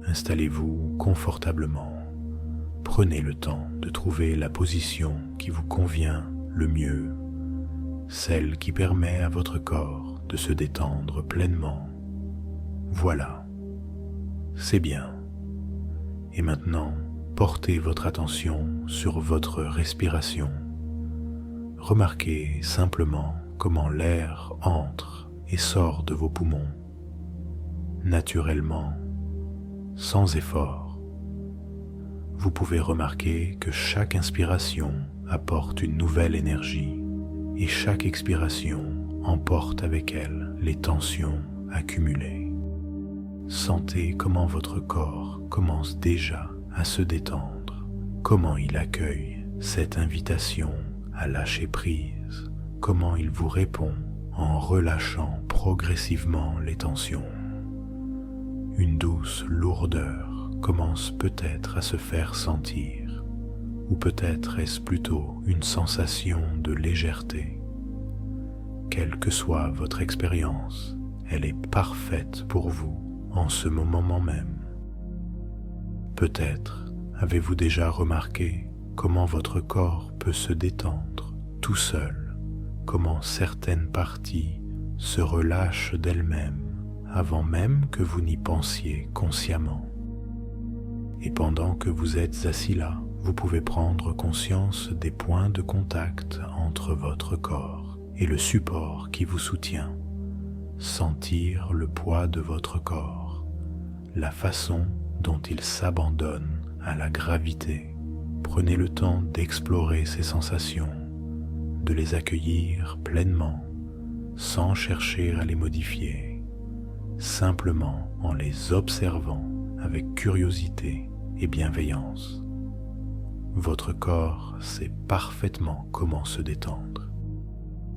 installez-vous confortablement. Prenez le temps de trouver la position qui vous convient le mieux, celle qui permet à votre corps de se détendre pleinement. Voilà, c'est bien. Et maintenant, portez votre attention sur votre respiration. Remarquez simplement comment l'air entre et sort de vos poumons, naturellement, sans effort. Vous pouvez remarquer que chaque inspiration apporte une nouvelle énergie et chaque expiration emporte avec elle les tensions accumulées. Sentez comment votre corps commence déjà à se détendre, comment il accueille cette invitation à lâcher prise, comment il vous répond en relâchant progressivement les tensions. Une douce lourdeur commence peut-être à se faire sentir, ou peut-être est-ce plutôt une sensation de légèreté. Quelle que soit votre expérience, elle est parfaite pour vous en ce moment même. Peut-être avez-vous déjà remarqué comment votre corps peut se détendre tout seul, comment certaines parties se relâchent d'elles-mêmes avant même que vous n'y pensiez consciemment. Et pendant que vous êtes assis là, vous pouvez prendre conscience des points de contact entre votre corps et le support qui vous soutient, sentir le poids de votre corps, la façon dont il s'abandonne à la gravité. Prenez le temps d'explorer ces sensations, de les accueillir pleinement, sans chercher à les modifier, simplement en les observant avec curiosité et bienveillance. Votre corps sait parfaitement comment se détendre,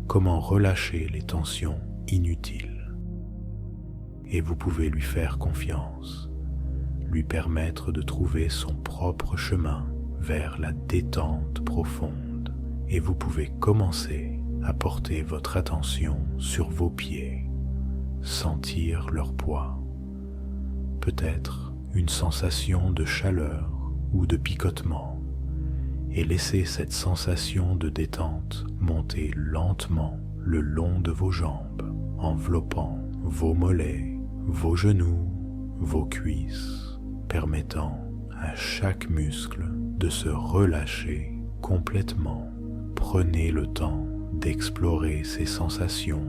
comment relâcher les tensions inutiles. Et vous pouvez lui faire confiance, lui permettre de trouver son propre chemin vers la détente profonde. Et vous pouvez commencer à porter votre attention sur vos pieds, sentir leur poids, peut-être une sensation de chaleur ou de picotement, et laisser cette sensation de détente monter lentement le long de vos jambes, enveloppant vos mollets, vos genoux, vos cuisses, permettant à chaque muscle de se relâcher complètement. Prenez le temps d'explorer ces sensations,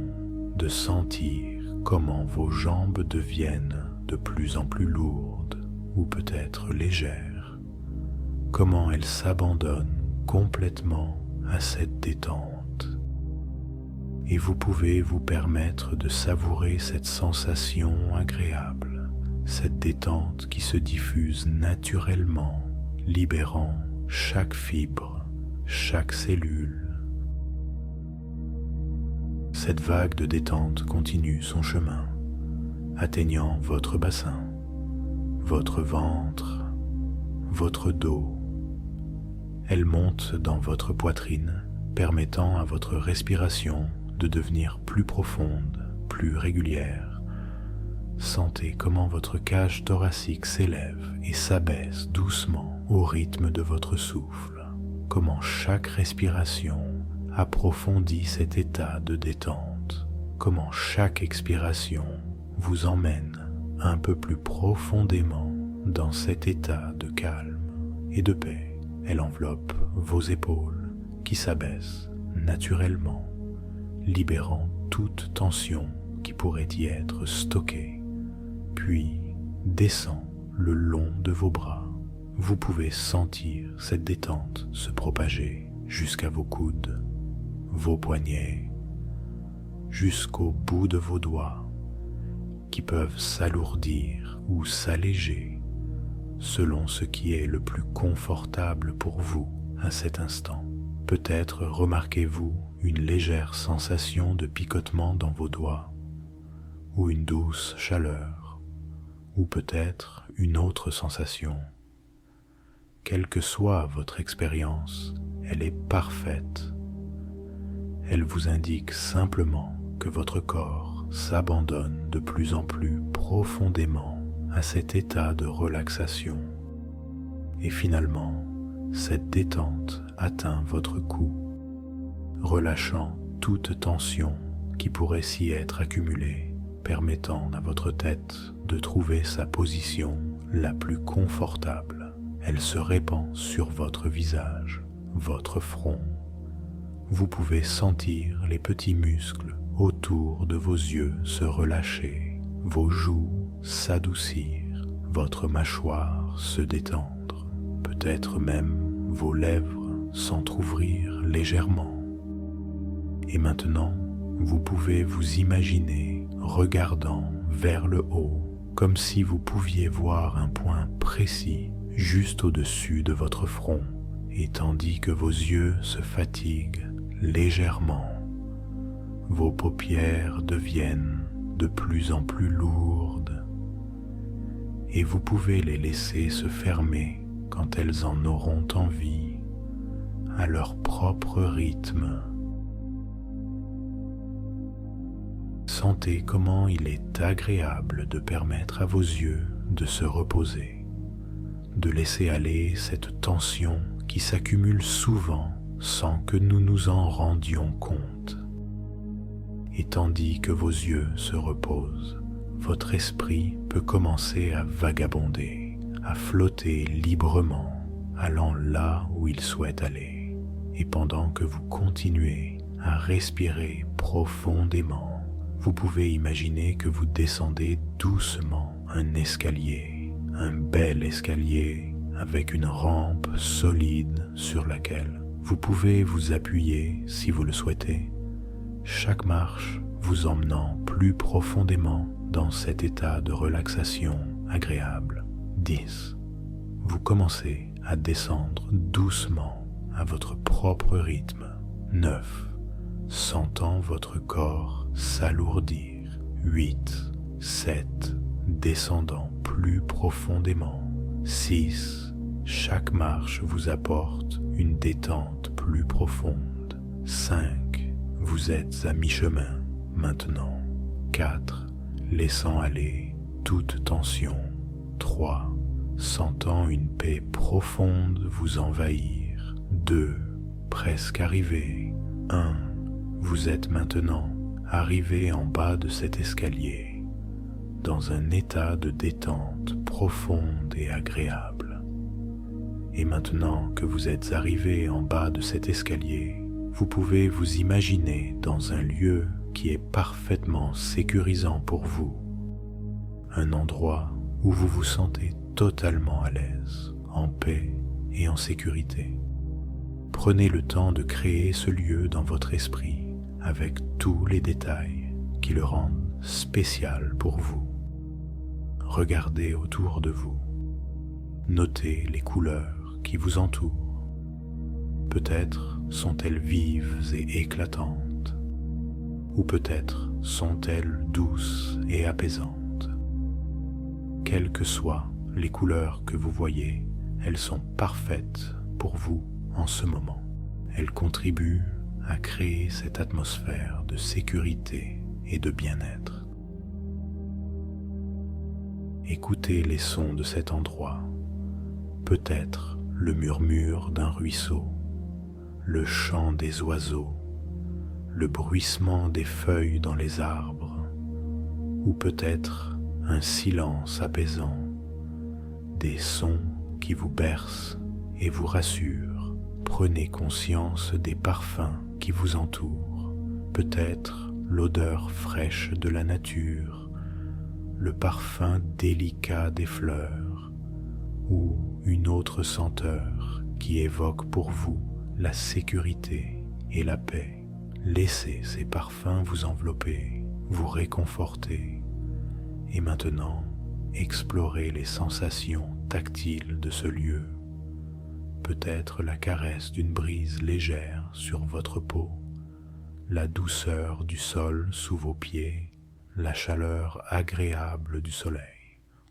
de sentir comment vos jambes deviennent de plus en plus lourdes ou peut-être légères, comment elles s'abandonnent complètement à cette détente. Et vous pouvez vous permettre de savourer cette sensation agréable, cette détente qui se diffuse naturellement, libérant chaque fibre, chaque cellule. Cette vague de détente continue son chemin, atteignant votre bassin, votre ventre, votre dos. Elle monte dans votre poitrine, permettant à votre respiration de devenir plus profonde, plus régulière. Sentez comment votre cage thoracique s'élève et s'abaisse doucement au rythme de votre souffle, comment chaque respiration approfondit cet état de détente, comment chaque expiration vous emmène un peu plus profondément dans cet état de calme et de paix. Elle enveloppe vos épaules qui s'abaissent naturellement, libérant toute tension qui pourrait y être stockée, puis descend le long de vos bras. Vous pouvez sentir cette détente se propager jusqu'à vos coudes, vos poignets, jusqu'au bout de vos doigts, qui peuvent s'alourdir ou s'alléger selon ce qui est le plus confortable pour vous à cet instant. Peut-être remarquez-vous une légère sensation de picotement dans vos doigts, ou une douce chaleur, ou peut-être une autre sensation. Quelle que soit votre expérience, elle est parfaite. Elle vous indique simplement que votre corps s'abandonne de plus en plus profondément à cet état de relaxation. Et finalement, cette détente atteint votre cou, relâchant toute tension qui pourrait s'y être accumulée, permettant à votre tête de trouver sa position la plus confortable. Elle se répand sur votre visage, votre front. Vous pouvez sentir les petits muscles autour de vos yeux se relâcher, vos joues s'adoucir, votre mâchoire se détendre, peut-être même vos lèvres s'entr'ouvrir légèrement. Et maintenant, vous pouvez vous imaginer regardant vers le haut, comme si vous pouviez voir un point précis juste au-dessus de votre front, et tandis que vos yeux se fatiguent légèrement, vos paupières deviennent de plus en plus lourdes, et vous pouvez les laisser se fermer quand elles en auront envie, à leur propre rythme. Sentez comment il est agréable de permettre à vos yeux de se reposer, de laisser aller cette tension qui s'accumule souvent sans que nous nous en rendions compte. Et tandis que vos yeux se reposent, votre esprit peut commencer à vagabonder, à flotter librement, allant là où il souhaite aller. Et pendant que vous continuez à respirer profondément, vous pouvez imaginer que vous descendez doucement un escalier, un bel escalier avec une rampe solide sur laquelle vous pouvez vous appuyer si vous le souhaitez, chaque marche vous emmenant plus profondément dans cet état de relaxation agréable. 10. Vous commencez à descendre doucement à votre propre rythme. 9. Sentant votre corps s'alourdir. 8. 7. Descendant plus profondément. 6. Chaque marche vous apporte une détente plus profonde. 5. Vous êtes à mi-chemin maintenant. 4. Laissant aller toute tension. 3. Sentant une paix profonde vous envahir. 2. Presque arrivé. 1. Vous êtes maintenant arrivé en bas de cet escalier, dans un état de détente profonde et agréable. Et maintenant que vous êtes arrivé en bas de cet escalier, vous pouvez vous imaginer dans un lieu qui est parfaitement sécurisant pour vous, un endroit où vous vous sentez totalement à l'aise, en paix et en sécurité. Prenez le temps de créer ce lieu dans votre esprit avec tous les détails qui le rendent spécial pour vous. Regardez autour de vous. Notez les couleurs qui vous entourent. Peut-être sont-elles vives et éclatantes, ou peut-être sont-elles douces et apaisantes. Quelles que soient les couleurs que vous voyez, elles sont parfaites pour vous en ce moment. Elles contribuent à créer cette atmosphère de sécurité et de bien-être. Écoutez les sons de cet endroit, peut-être le murmure d'un ruisseau, le chant des oiseaux, le bruissement des feuilles dans les arbres, ou peut-être un silence apaisant, des sons qui vous bercent et vous rassurent. Prenez conscience des parfums qui vous entourent, peut-être l'odeur fraîche de la nature, le parfum délicat des fleurs, ou une autre senteur qui évoque pour vous la sécurité et la paix. Laissez ces parfums vous envelopper, vous réconforter, et maintenant explorez les sensations tactiles de ce lieu. Peut-être la caresse d'une brise légère sur votre peau, la douceur du sol sous vos pieds, la chaleur agréable du soleil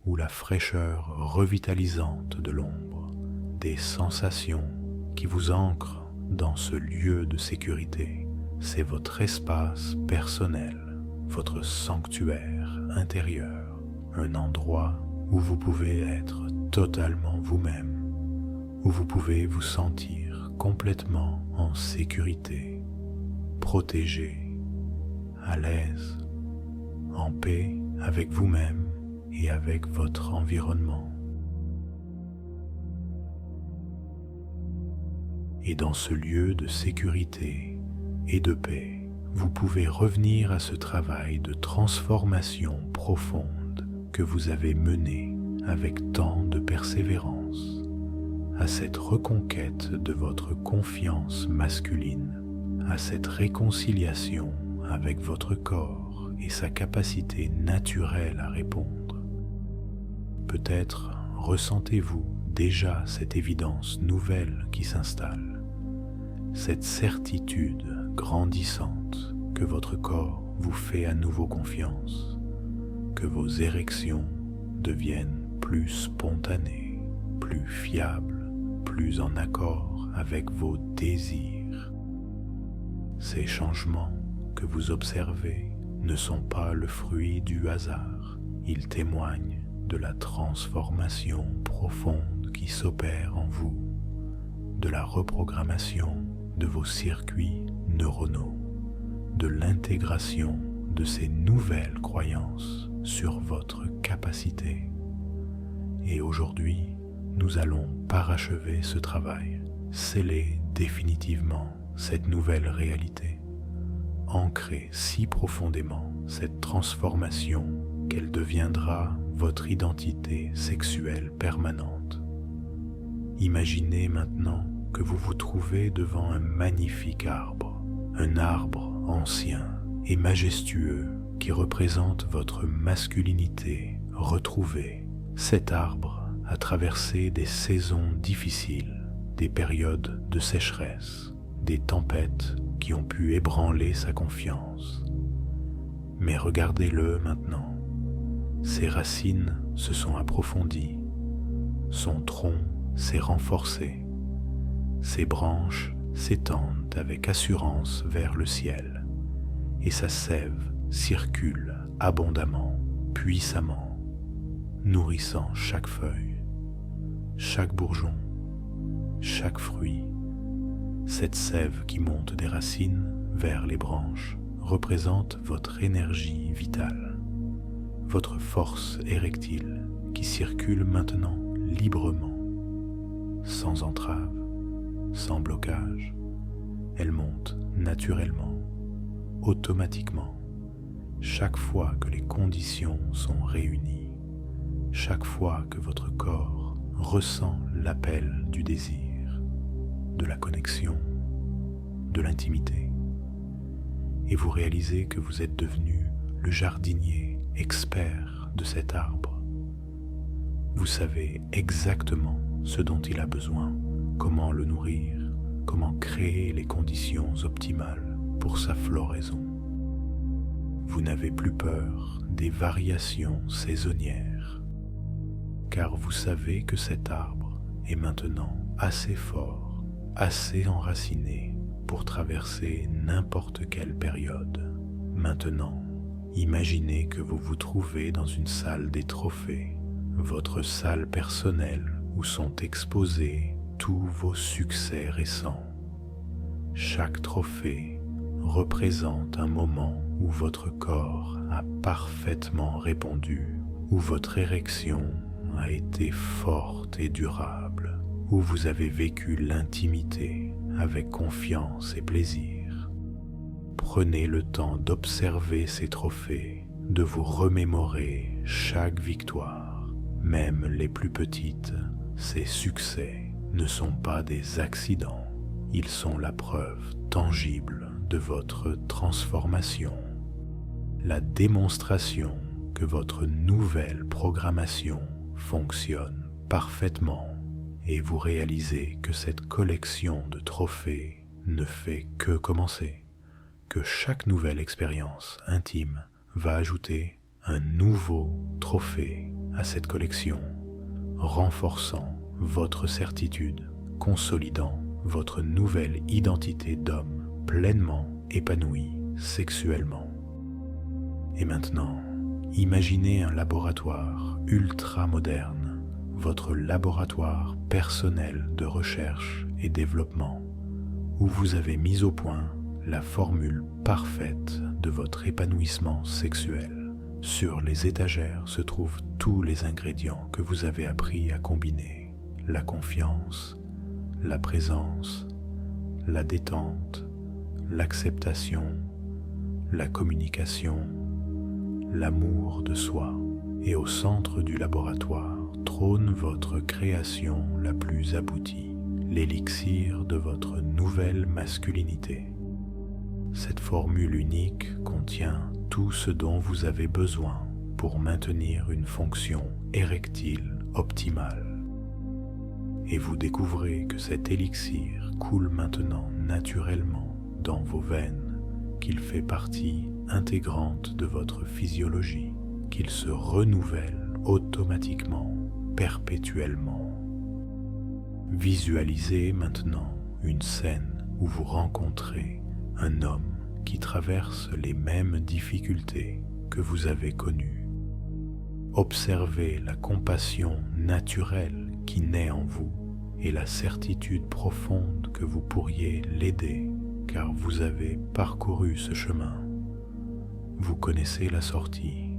ou la fraîcheur revitalisante de l'ombre, des sensations qui vous ancrent dans ce lieu de sécurité. C'est votre espace personnel, votre sanctuaire intérieur, un endroit où vous pouvez être totalement vous-même, où vous pouvez vous sentir complètement en sécurité, protégé, à l'aise, en paix avec vous-même et avec votre environnement. Et dans ce lieu de sécurité et de paix, vous pouvez revenir à ce travail de transformation profonde que vous avez mené avec tant de persévérance, à cette reconquête de votre confiance masculine, à cette réconciliation avec votre corps et sa capacité naturelle à répondre. Peut-être ressentez-vous déjà cette évidence nouvelle qui s'installe, cette certitude grandissante que votre corps vous fait à nouveau confiance, que vos érections deviennent plus spontanées, plus fiables, plus en accord avec vos désirs. Ces changements que vous observez ne sont pas le fruit du hasard, ils témoignent de la transformation profonde qui s'opère en vous, de la reprogrammation de vos circuits neuronaux, de l'intégration de ces nouvelles croyances sur votre capacité. Et aujourd'hui, nous allons parachever ce travail, sceller définitivement cette nouvelle réalité, ancrer si profondément cette transformation qu'elle deviendra votre identité sexuelle permanente. Imaginez maintenant que vous vous trouvez devant un magnifique arbre, un arbre ancien et majestueux qui représente votre masculinité retrouvée. Cet arbre a traversé des saisons difficiles, des périodes de sécheresse, des tempêtes qui ont pu ébranler sa confiance. Mais regardez-le maintenant. Ses racines se sont approfondies, son tronc s'est renforcé, ses branches s'étendent avec assurance vers le ciel, et sa sève circule abondamment, puissamment, nourrissant chaque feuille, chaque bourgeon, chaque fruit. Cette sève qui monte des racines vers les branches représente votre énergie vitale, votre force érectile qui circule maintenant librement, sans entrave, sans blocage. Elle monte naturellement, automatiquement, chaque fois que les conditions sont réunies, chaque fois que votre corps ressent l'appel du désir, de la connexion, de l'intimité. Et vous réalisez que vous êtes devenu le jardinier expert de cet arbre. Vous savez exactement ce dont il a besoin, comment le nourrir, comment créer les conditions optimales pour sa floraison. Vous n'avez plus peur des variations saisonnières, car vous savez que cet arbre est maintenant assez fort, assez enraciné pour traverser n'importe quelle période. Maintenant, imaginez que vous vous trouvez dans une salle des trophées, votre salle personnelle où sont exposés tous vos succès récents. Chaque trophée représente un moment où votre corps a parfaitement répondu, où votre érection a été forte et durable, où vous avez vécu l'intimité avec confiance et plaisir. Prenez le temps d'observer ces trophées, de vous remémorer chaque victoire, même les plus petites. Ces succès ne sont pas des accidents, ils sont la preuve tangible de votre transformation, la démonstration que votre nouvelle programmation fonctionne parfaitement, et vous réalisez que cette collection de trophées ne fait que commencer, que chaque nouvelle expérience intime va ajouter un nouveau trophée à cette collection, renforçant votre certitude, consolidant votre nouvelle identité d'homme pleinement épanoui sexuellement. Et maintenant, Imaginez un laboratoire ultra moderne, votre laboratoire personnel de recherche et développement, où vous avez mis au point la formule parfaite de votre épanouissement sexuel. Sur les étagères se trouvent tous les ingrédients que vous avez appris à combiner: la confiance, la présence, la détente, l'acceptation, la communication, l'amour de soi. Et au centre du laboratoire trône votre création la plus aboutie, l'élixir de votre nouvelle masculinité. Cette formule unique contient tout ce dont vous avez besoin pour maintenir une fonction érectile optimale. Et vous découvrez que cet élixir coule maintenant naturellement dans vos veines, qu'il fait partie intégrante de votre physiologie, qu'il se renouvelle automatiquement, perpétuellement. Visualisez maintenant une scène où vous rencontrez un homme qui traverse les mêmes difficultés que vous avez connues. Observez la compassion naturelle qui naît en vous et la certitude profonde que vous pourriez l'aider, car vous avez parcouru ce chemin. Vous connaissez la sortie.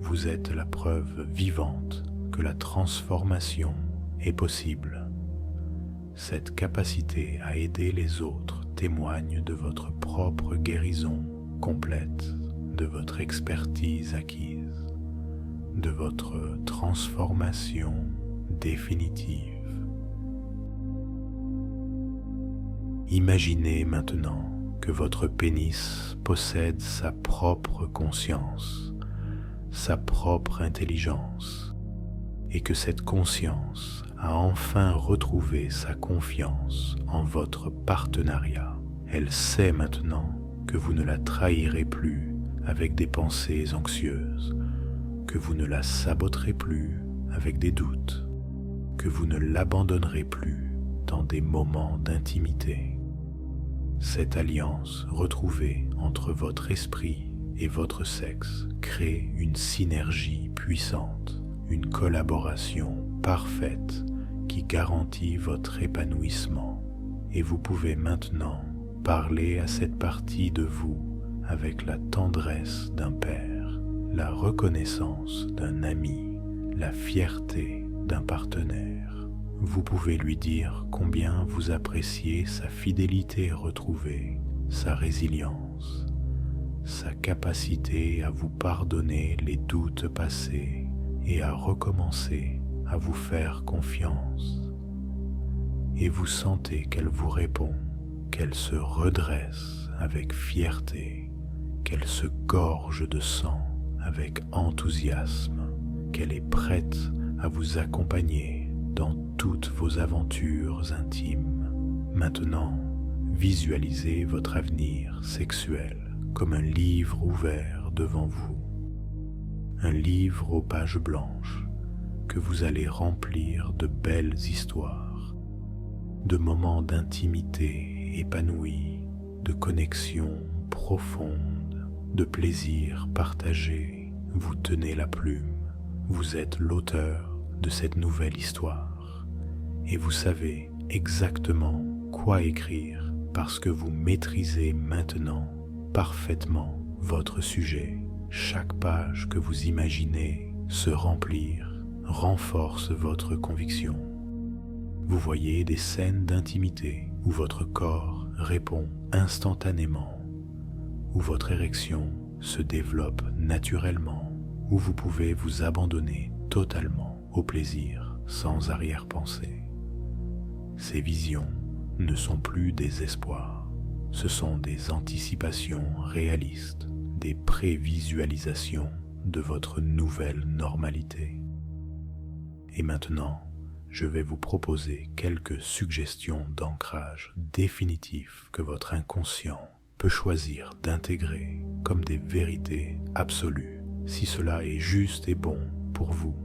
Vous êtes la preuve vivante que la transformation est possible. Cette capacité à aider les autres témoigne de votre propre guérison complète, de votre expertise acquise, de votre transformation définitive. Imaginez maintenant que votre pénis possède sa propre conscience, sa propre intelligence, et que cette conscience a enfin retrouvé sa confiance en votre partenariat. Elle sait maintenant que vous ne la trahirez plus avec des pensées anxieuses, que vous ne la saboterez plus avec des doutes, que vous ne l'abandonnerez plus dans des moments d'intimité. Cette alliance retrouvée entre votre esprit et votre sexe crée une synergie puissante, une collaboration parfaite qui garantit votre épanouissement. Et vous pouvez maintenant parler à cette partie de vous avec la tendresse d'un père, la reconnaissance d'un ami, la fierté d'un partenaire. Vous pouvez lui dire combien vous appréciez sa fidélité retrouvée, sa résilience, sa capacité à vous pardonner les doutes passés et à recommencer à vous faire confiance. Et vous sentez qu'elle vous répond, qu'elle se redresse avec fierté, qu'elle se gorge de sang avec enthousiasme, qu'elle est prête à vous accompagner dans toutes vos aventures intimes. Maintenant, visualisez votre avenir sexuel comme un livre ouvert devant vous, un livre aux pages blanches que vous allez remplir de belles histoires, de moments d'intimité épanouis, de connexion profonde, de plaisir partagé. Vous tenez la plume, vous êtes l'auteur de cette nouvelle histoire et vous savez exactement quoi écrire parce que vous maîtrisez maintenant parfaitement votre sujet. Chaque page que vous imaginez se remplir renforce votre conviction. Vous voyez des scènes d'intimité où votre corps répond instantanément, où votre érection se développe naturellement, où vous pouvez vous abandonner totalement au plaisir sans arrière-pensée. Ces visions ne sont plus des espoirs, ce sont des anticipations réalistes, des prévisualisations de votre nouvelle normalité. Et maintenant, je vais vous proposer quelques suggestions d'ancrage définitif que votre inconscient peut choisir d'intégrer comme des vérités absolues, si cela est juste et bon pour vous.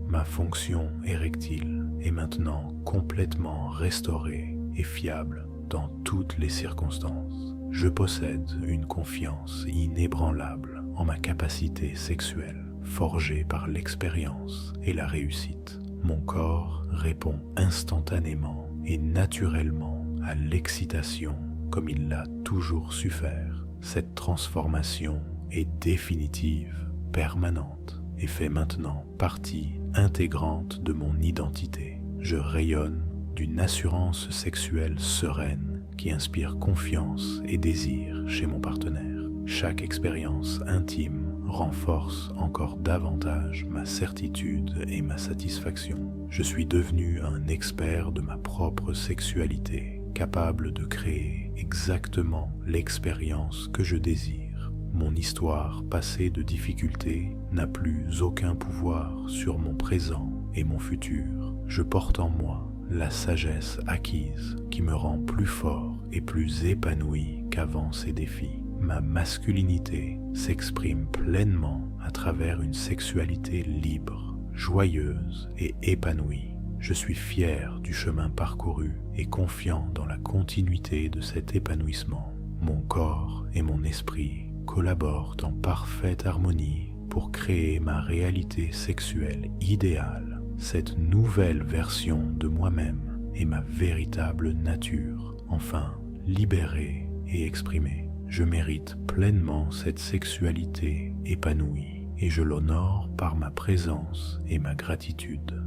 Ma fonction érectile est maintenant complètement restaurée et fiable dans toutes les circonstances. Je possède une confiance inébranlable en ma capacité sexuelle, forgée par l'expérience et la réussite. Mon corps répond instantanément et naturellement à l'excitation comme il l'a toujours su faire. Cette transformation est définitive, permanente et fait maintenant partie intégrante de mon identité. Je rayonne d'une assurance sexuelle sereine qui inspire confiance et désir chez mon partenaire. Chaque expérience intime renforce encore davantage ma certitude et ma satisfaction. Je suis devenu un expert de ma propre sexualité, capable de créer exactement l'expérience que je désire. Mon histoire passée de difficultés n'a plus aucun pouvoir sur mon présent et mon futur. Je porte en moi la sagesse acquise qui me rend plus fort et plus épanoui qu'avant ces défis. Ma masculinité s'exprime pleinement à travers une sexualité libre, joyeuse et épanouie. Je suis fier du chemin parcouru et confiant dans la continuité de cet épanouissement. Mon corps et mon esprit collaborent en parfaite harmonie pour créer ma réalité sexuelle idéale. Cette nouvelle version de moi-même est ma véritable nature, enfin libérée et exprimée. Je mérite pleinement cette sexualité épanouie et je l'honore par ma présence et ma gratitude.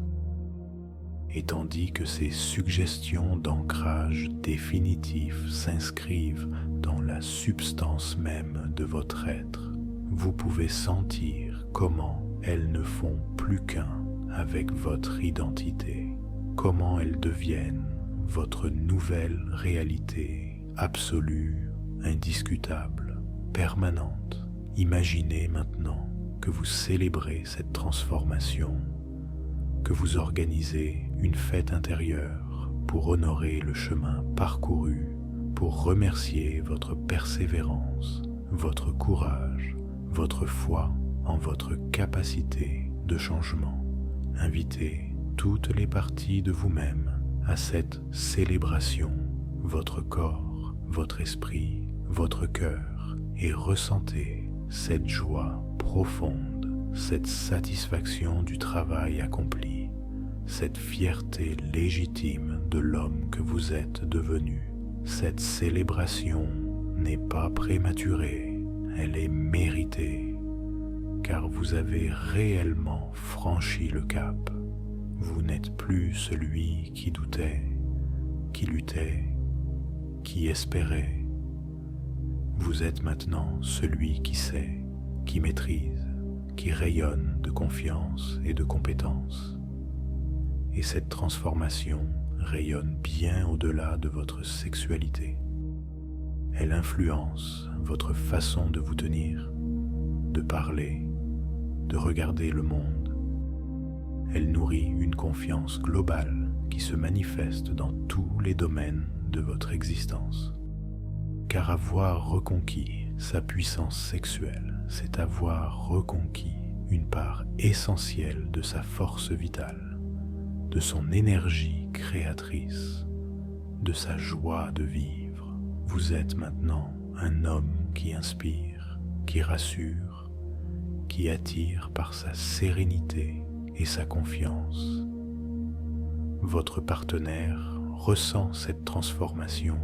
Et tandis que ces suggestions d'ancrage définitif s'inscrivent dans la substance même de votre être, vous pouvez sentir comment elles ne font plus qu'un avec votre identité, comment elles deviennent votre nouvelle réalité absolue, indiscutable, permanente. Imaginez maintenant que vous célébrez cette transformation, que vous organisez une fête intérieure pour honorer le chemin parcouru, pour remercier votre persévérance, votre courage, votre foi en votre capacité de changement. Invitez toutes les parties de vous-même à cette célébration, votre corps, votre esprit, votre cœur, et ressentez cette joie profonde, cette satisfaction du travail accompli, cette fierté légitime de l'homme que vous êtes devenu. Cette célébration n'est pas prématurée, elle est méritée, car vous avez réellement franchi le cap. Vous n'êtes plus celui qui doutait, qui luttait, qui espérait. Vous êtes maintenant celui qui sait, qui maîtrise, qui rayonne de confiance et de compétence. Et cette transformation rayonne bien au-delà de votre sexualité. Elle influence votre façon de vous tenir, de parler, de regarder le monde. Elle nourrit une confiance globale qui se manifeste dans tous les domaines de votre existence. Car avoir reconquis sa puissance sexuelle, c'est avoir reconquis une part essentielle de sa force vitale, de son énergie créatrice, de sa joie de vivre. Vous êtes maintenant un homme qui inspire, qui rassure, qui attire par sa sérénité et sa confiance. Votre partenaire ressent cette transformation.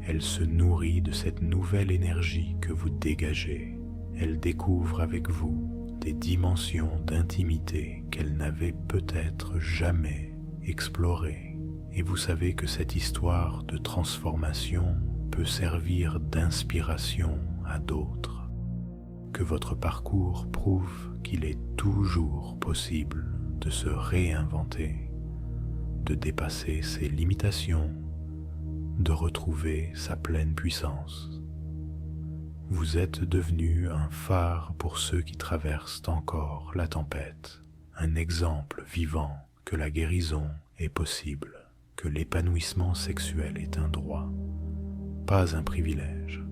Elle se nourrit de cette nouvelle énergie que vous dégagez. Elle découvre avec vous des dimensions d'intimité qu'elle n'avait peut-être jamais explorées. Et vous savez que cette histoire de transformation peut servir d'inspiration à d'autres. Que votre parcours prouve qu'il est toujours possible de se réinventer, de dépasser ses limitations, de retrouver sa pleine puissance. Vous êtes devenu un phare pour ceux qui traversent encore la tempête, un exemple vivant que la guérison est possible, que l'épanouissement sexuel est un droit, pas un privilège.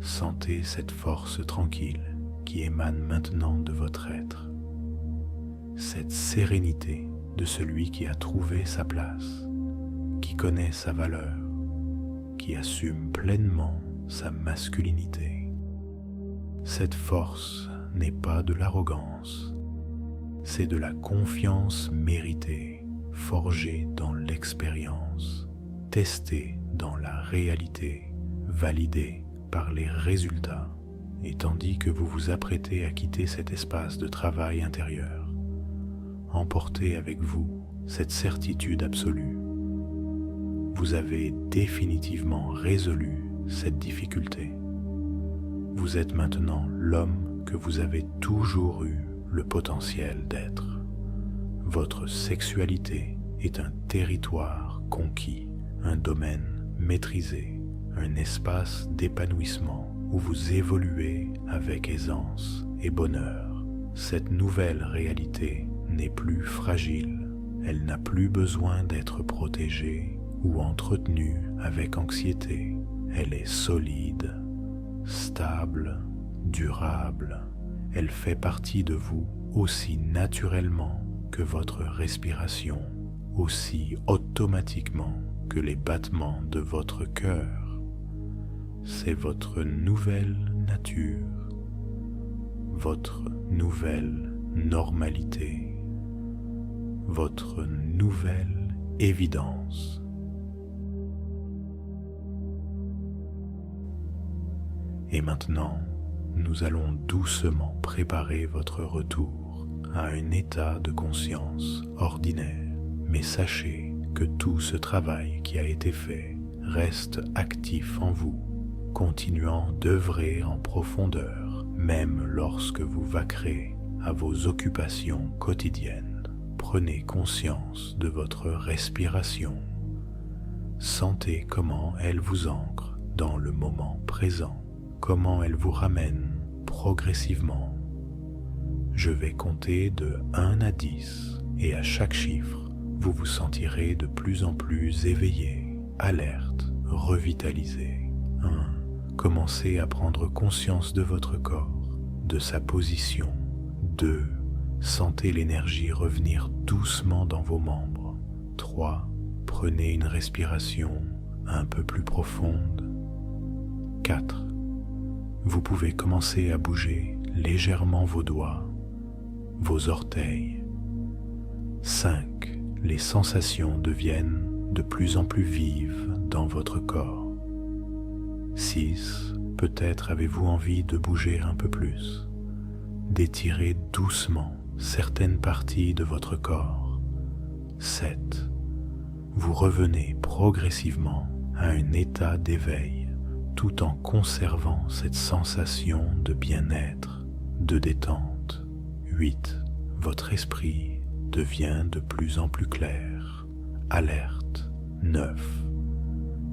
Sentez cette force tranquille qui émane maintenant de votre être, cette sérénité de celui qui a trouvé sa place, qui connaît sa valeur, qui assume pleinement sa masculinité. Cette force n'est pas de l'arrogance, c'est de la confiance méritée, forgée dans l'expérience, testée dans la réalité, validée par les résultats. Et tandis que vous vous apprêtez à quitter cet espace de travail intérieur, emportez avec vous cette certitude absolue. Vous avez définitivement résolu cette difficulté. Vous êtes maintenant l'homme que vous avez toujours eu le potentiel d'être. Votre sexualité est un territoire conquis, un domaine maîtrisé, un espace d'épanouissement où vous évoluez avec aisance et bonheur. Cette nouvelle réalité n'est plus fragile, elle n'a plus besoin d'être protégée ou entretenue avec anxiété. Elle est solide, stable, durable. Elle fait partie de vous aussi naturellement que votre respiration, aussi automatiquement que les battements de votre cœur. C'est votre nouvelle nature, votre nouvelle normalité, votre nouvelle évidence. Et maintenant, nous allons doucement préparer votre retour à un état de conscience ordinaire. Mais sachez que tout ce travail qui a été fait reste actif en vous, continuant d'œuvrer en profondeur, même lorsque vous vaquerez à vos occupations quotidiennes. Prenez conscience de votre respiration. Sentez comment elle vous ancre dans le moment présent, comment elle vous ramène progressivement. Je vais compter de 1 à 10 et à chaque chiffre, vous vous sentirez de plus en plus éveillé, alerte, revitalisé. 1. Commencez à prendre conscience de votre corps, de sa position. 2. Sentez l'énergie revenir doucement dans vos membres. 3. Prenez une respiration un peu plus profonde. 4. Vous pouvez commencer à bouger légèrement vos doigts, vos orteils. 5. Les sensations deviennent de plus en plus vives dans votre corps. 6. Peut-être avez-vous envie de bouger un peu plus, d'étirer doucement certaines parties de votre corps. 7. Vous revenez progressivement à un état d'éveil tout en conservant cette sensation de bien-être, de détente. 8. Votre esprit devient de plus en plus clair, alerte. 9.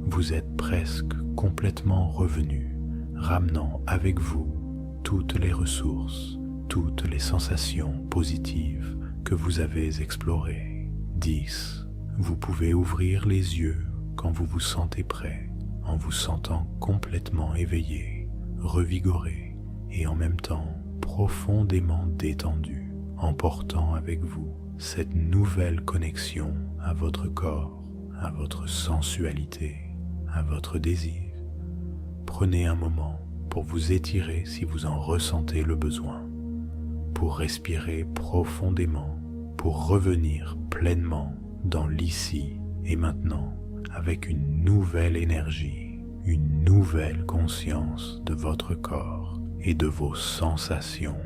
Vous êtes presque complètement revenu, ramenant avec vous toutes les ressources, toutes les sensations positives que vous avez explorées. 10. Vous pouvez ouvrir les yeux quand vous vous sentez prêt, en vous sentant complètement éveillé, revigoré et en même temps profondément détendu, emportant avec vous cette nouvelle connexion à votre corps, à votre sensualité, à votre désir. Prenez un moment pour vous étirer si vous en ressentez le besoin, pour respirer profondément, pour revenir pleinement dans l'ici et maintenant avec une nouvelle énergie, une nouvelle conscience de votre corps et de vos sensations.